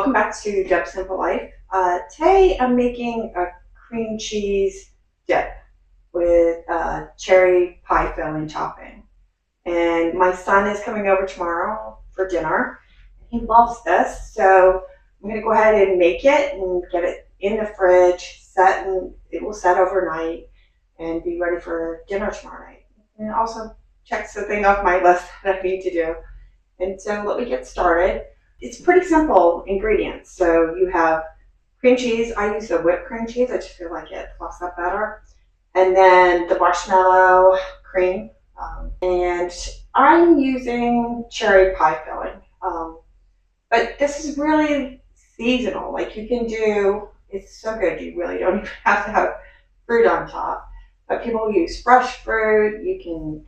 Welcome back to Deb's Simple Life. Today I'm making a cream cheese dip with cherry pie filling topping. And my son is coming over tomorrow for dinner. He loves this, so I'm going to go ahead and make it and get it in the fridge, set, and it will set overnight and be ready for dinner tomorrow night. And it also checks something off my list that I need to do. And so let me get started. It's pretty simple ingredients. So you have cream cheese. I use the whipped cream cheese. I just feel like it fluffs up better. And then the marshmallow cream. And I'm using cherry pie filling. But this is really seasonal. Like you can do, it's so good. You really don't even have to have fruit on top. But people use fresh fruit. You can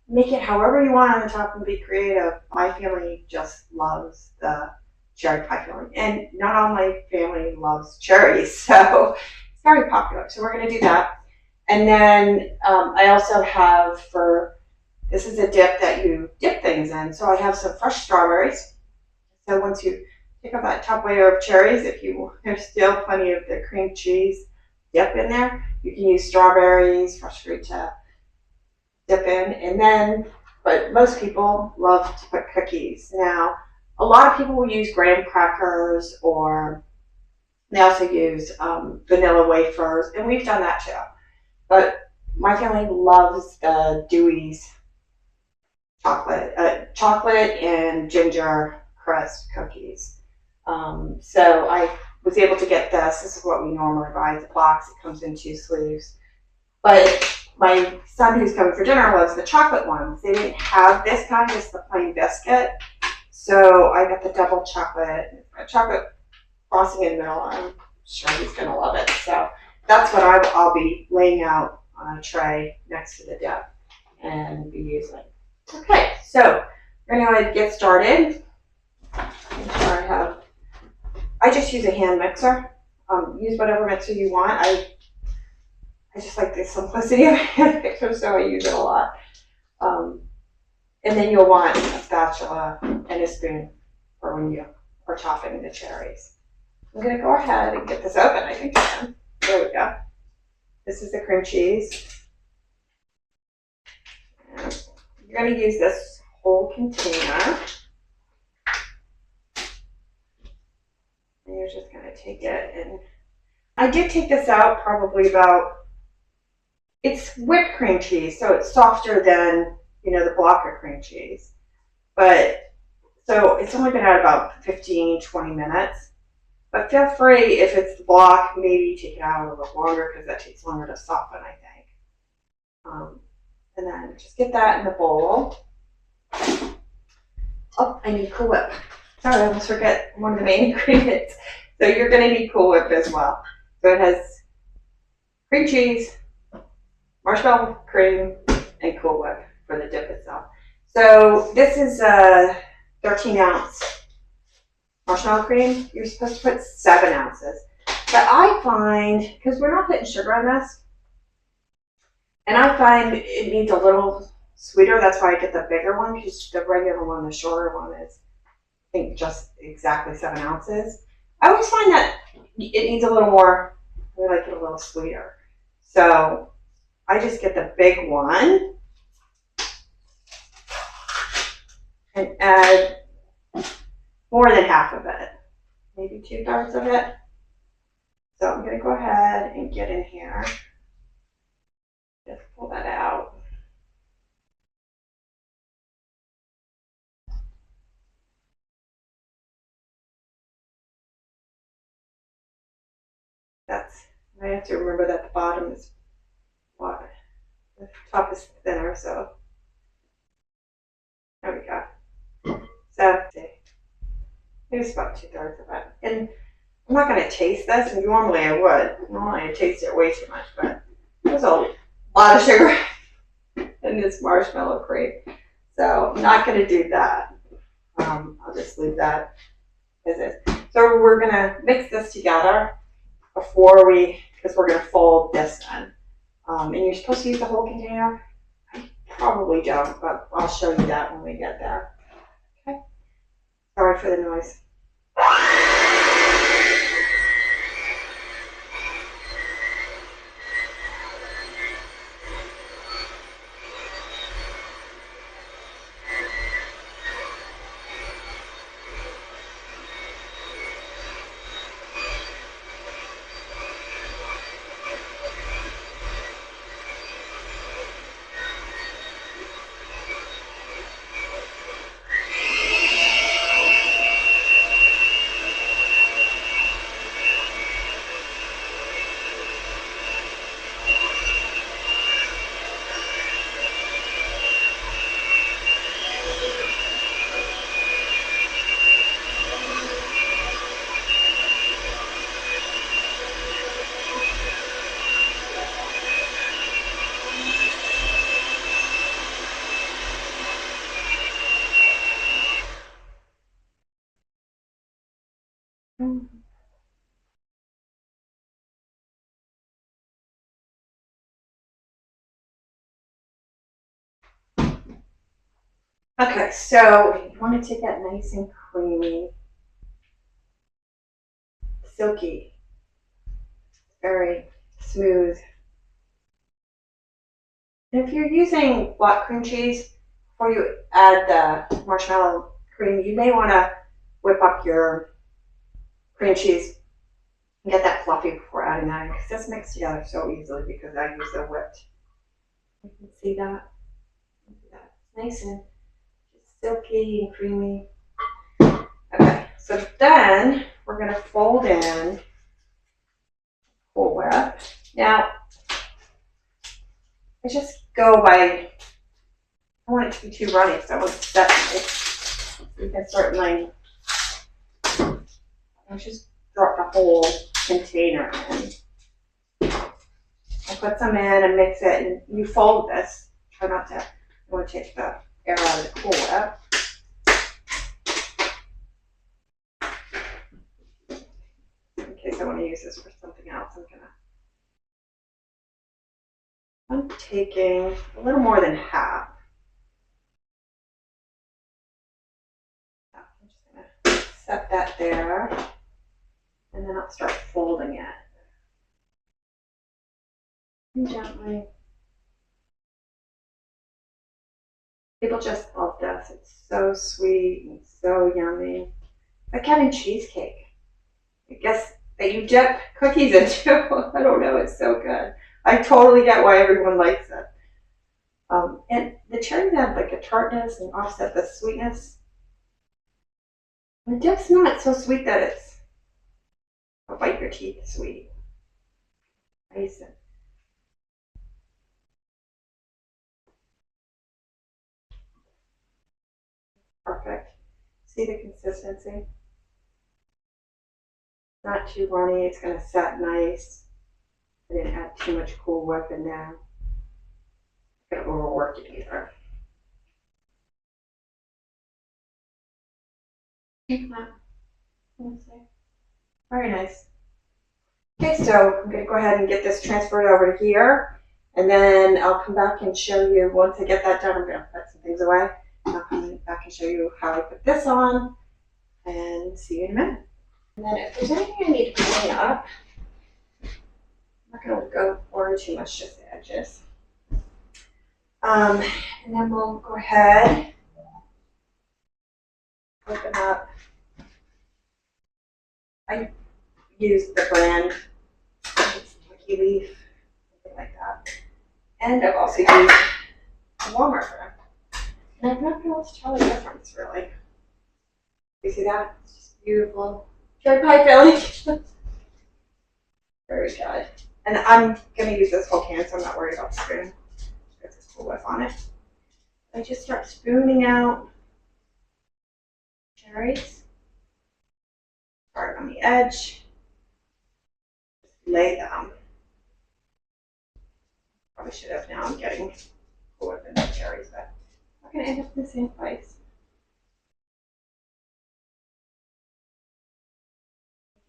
make it however you want on the top and be creative. My family just loves the cherry pie filling. And not all my family loves cherries, so it's very popular. So we're going to do that. And then I also have this is a dip that you dip things in. So I have some fresh strawberries. So once you take off that top layer of cherries, there's still plenty of the cream cheese dip in there, you can use strawberries, fresh fruit to dip in. And then, but most people love to put cookies. Now, a lot of people will use graham crackers, or they also use vanilla wafers, and we've done that too. But my family loves the Dewey's chocolate and ginger crust cookies. So I was able to get this. This is what we normally buy. The box. It comes in 2 sleeves, but my son who's coming for dinner loves the chocolate ones. They didn't have this kind, just the plain biscuit. So I got the double chocolate frosting in the middle. I'm sure he's going to love it. So that's what I'll be laying out on a tray next to the dip and be using. Okay, so we're going to get started. Make sure I just use a hand mixer. Use whatever mixer you want. I just like the simplicity of a hand mixer, so I use it a lot. And then you'll want a spatula and a spoon for when you are chopping the cherries. I'm going to go ahead and get this open. I think I can. There we go. This is the cream cheese. And you're going to use this whole container. And you're just going to take it, and I did take this out probably it's whipped cream cheese, so it's softer than, the block of cream cheese. But, so it's only been out about 15, 20 minutes. But feel free, if it's the block, maybe take it out a little longer, because that takes longer to soften, I think. And then just get that in the bowl. Oh, I need Cool Whip. Sorry, I almost forget one of the main ingredients. So you're going to need Cool Whip as well. So it has cream cheese, marshmallow cream, and Cool Whip for the dip itself. So this is a 13-ounce marshmallow cream. You're supposed to put 7 ounces. But I find, because we're not putting sugar on this, and I find it needs a little sweeter. That's why I get the bigger one, because the regular one, the shorter one, is, I think, just exactly 7 ounces. I always find that it needs a little more, I like it a little sweeter. So I just get the big one and add more than half of it, maybe 2/3 of it. So I'm going to go ahead and get in here. Just pull that out. I have to remember that the bottom is water. The top is thinner, so there we go. So here's about 2/3 of it. And I'm not going to taste this, and normally I would. Normally I taste it way too much, but there's a lot of sugar in this marshmallow cream. So I'm not going to do that. I'll just leave that as is. So we're going to mix this together because we're going to fold this in. And you're supposed to use the whole container. I probably don't, but I'll show you that when we get there. Okay. Sorry for the noise. Okay, so you want to take that nice and creamy, silky, very smooth. And if you're using black cream cheese before you add the marshmallow cream, you may want to whip up your cream cheese and get that fluffy before adding that in, because this mixes together so easily because I use the whipped. You can see that. It's nice and silky and creamy. Okay, so then we're going to fold in Cool Whip. Now, I just go by, I want it to be too runny, so I want it to set nice. You can start my, I just drop the whole container in. I put some in and mix it, and you fold this. Try not to, you want to take the air out of the Cool Whip. In case I want to use this for something else, I'm taking a little more than half. I'm just going to set that there, and then I'll start folding it. And gently. People just love this. It's so sweet and so yummy. It's like having cheesecake. I guess that you dip cookies into. I don't know. It's so good. I totally get why everyone likes it. And the cherries add like a tartness and offset the sweetness. The dip's not so sweet that it's will bite your teeth sweet. Nice and perfect. See the consistency? Not too runny. It's going to set nice. I didn't add too much Cool Whip in there. I'm going to overwork it either. Very nice. Okay, so I'm going to go ahead and get this transferred over to here, and then I'll come back and show you, once I get that done, I'm going to put some things away, and I'll come back and show you how I put this on, and see you in a minute. And then if there's anything I need to clean up, I'm not going to go over too much, just the edges. And then we'll go ahead, open up. I use the brand Silky Leaf, something like that. And I've also used a Walmart brand. And I've not been able to tell the difference, really. You see that? It's just beautiful. Cherry pie filling. Very good. And I'm going to use this whole can, so I'm not worried about the spoon. There's this Cool Whip on it. I just start spooning out cherries. Start on the edge. Just lay them. Probably should have, now I'm getting Cool Whip in the cherries, but I'm going to end up in the same place.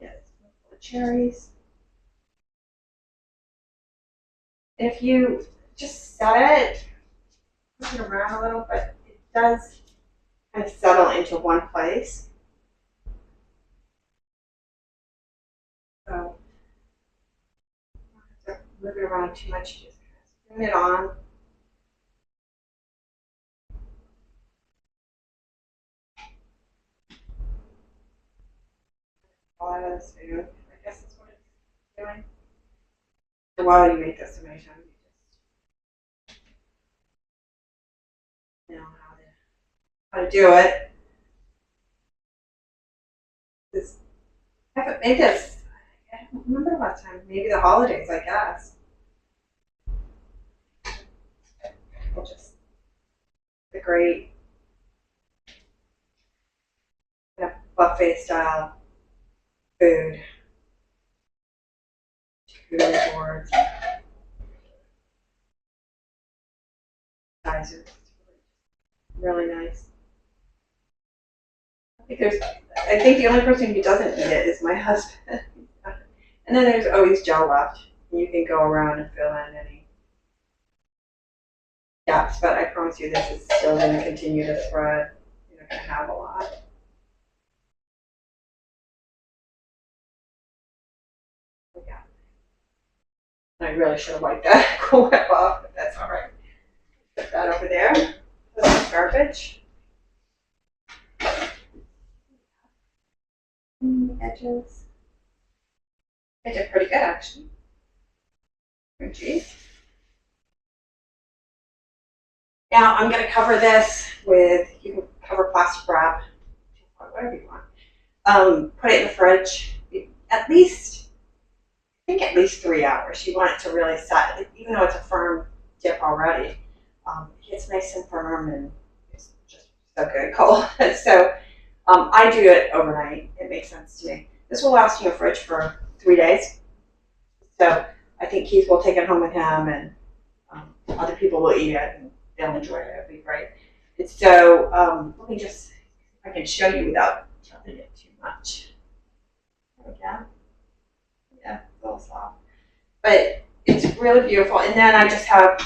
Yes, the cherries. If you just set it, push it around a little, but it does kind of settle into one place. So don't have to move it around too much. You just kind of spoon it on. Fall out of the spoon. I guess that's what it's doing. And while you make this so many times, you just know how to do it. This, I haven't made this. I don't remember the last time. Maybe the holidays, I guess. Just the great kind of buffet style food. Food boards. Guys, it's really nice. I think there's I think the only person who doesn't eat it is my husband. And then there's always gel left. You can go around and fill in any gaps, but I promise you this is still going to continue to spread. You're not going to have a lot. Yeah. I really should have wiped that Cool Whip off, but that's all right. Put that over there. Put some garbage. Edges. I did pretty good actually. Cream cheese. Now I'm going to cover this with, you can cover plastic wrap, whatever you want. Put it in the fridge. At least, I think at least 3 hours. You want it to really set, even though it's a firm dip already. It gets nice and firm and it's just so good cold. So I do it overnight. It makes sense to me. This will last in your fridge for 3 days. So I think Keith will take it home with him, and other people will eat it and they'll enjoy it. It'll be great. And so let me just, if I can show you without chopping it too much. There we go. Yeah, a little soft. But it's really beautiful. And then I just have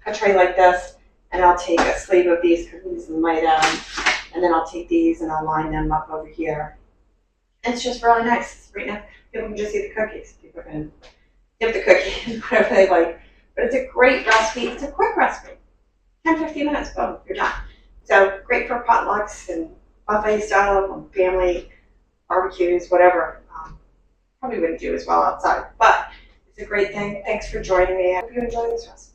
a tray like this, and I'll take a sleeve of these cookies and lay down, and then I'll take these and I'll line them up over here. And it's just really nice. Right now, people can just eat the cookies. People can dip the cookie in whatever they like. But it's a great recipe. It's a quick recipe. 10, 15 minutes, boom, you're done. So great for potlucks and buffet style and family barbecues, whatever. Probably wouldn't do as well outside, but it's a great thing. Thanks for joining me. I hope you enjoy this recipe.